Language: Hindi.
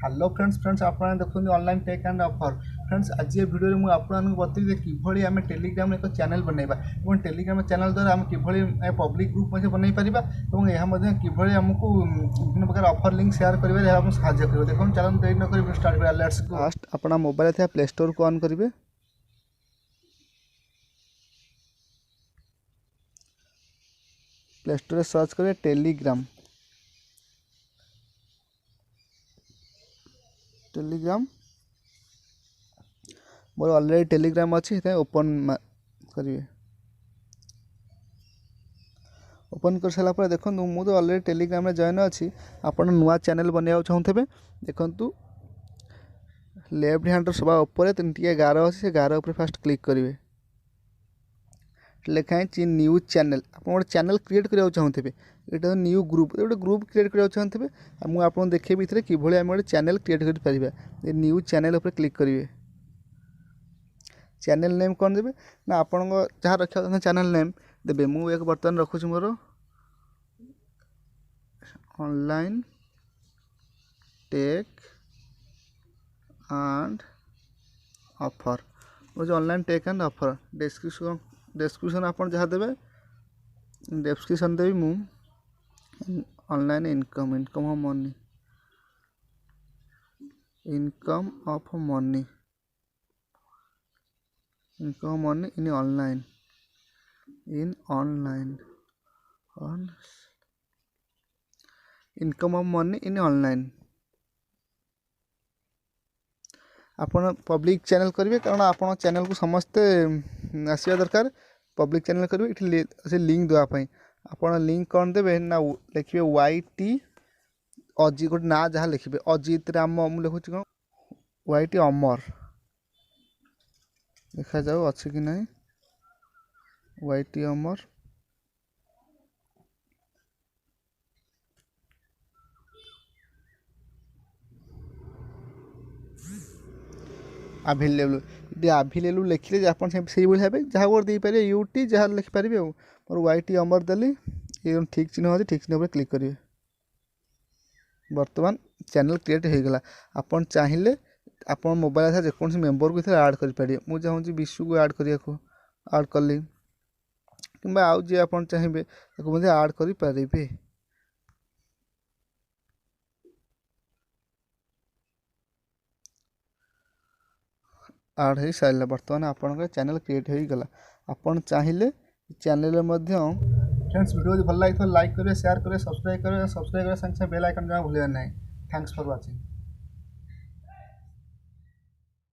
हेलो फ्रेंड्स आप देखते online tech and offer. Friends आज ये वीडियो में आपको बताइए कि आम टेलीग्राम एक चैनल बनैबा और टेलीग्राम चैनल द्वारा आम कि पब्लिक ग्रुप बनई पार और यह कि आमको विभिन्न प्रकार ऑफर लिंक शेयर कर साहय कर। देखो चलो देरी नक स्टार्ट करा। Let's go. फास्ट अपना मोबाइल था प्ले स्टोर को ऑन करेंगे। प्ले स्टोर सर्च करेंगे टेलीग्राम। टेलीग्राम मोर ऑलरेडी टेलीग्राम अच्छी ओपन करिए। ओपन कर सारा पर देखो मुझे ऑलरेडी टेलीग्राम में जॉइन अच्छी। आप नुआ चैनल बनवा चाहूँगे देखु लेफ्ट हैंड सभा उपर टे गार अच्छे से गार उपर फास्ट क्लिक करेंगे। लिखाई न्यूज चैनल आप गोटे चैनल क्रिएट करने चाहूँगे ये न्यू ग्रुप गोटे ग्रुप क्रिएट करने चाहूँगे मुझे देखे भीतर कि आम गोटे चैनल क्रिएट कर न्यूज चैनल उपर क्लिक करेंगे। चैनल नेम कौन देवे ना आप जहाँ रखा चैनल नेम देवे। मुझे एक बर्तमान रखुच more online tech and offer. मुझे online tech and offer description आप जहाँ देवे डिस्क्रिप्शन देवी मु online income income of money income of money income money in online income of money in online. आपण पब्लिक चैनल करेंगे कारण आप चैनल को समस्ते आसवा दरकार। पब्लिक चैनल करेंगे ये लिंक देवाई आप लिंक कौन देवे ना लिखे YT अजित गोटे ना जहाँ लिखे अजित राम मुझे लिखुची कौन YT अमर देखा जाओ अच्छे कि नहीं YT अमर आभेलेबल ये आभेलेबल लिखिले आप से भाई जहाँ गोटे देपारे यूटी जहाँ लिखिपारे मोर YT अमर देली ये ठीक चिन्ह अच्छे ठीक चिन्ह पर क्लिक करेंगे। बर्तमान चैनल क्रिएट हो गला। आपन चाहिए आप मोबाइल था जेको मेम्बर को ऐड करेंगे। मुझे चाहूँगी विशु को ऐड करने को ऐड कली कि आउ जी आप चाहिए ऐड करेंगे। ऐड हो सारा बर्तमान आपन चैनल क्रिएट हो गला। आपन चाहिए चैनल फ्रेंड्स वीडियो भल लगी तो लाइक करें शेयर करें सब्सक्राइब करें संगे बेल आइकन जमा भूलिए नहीं। Thanks for watching.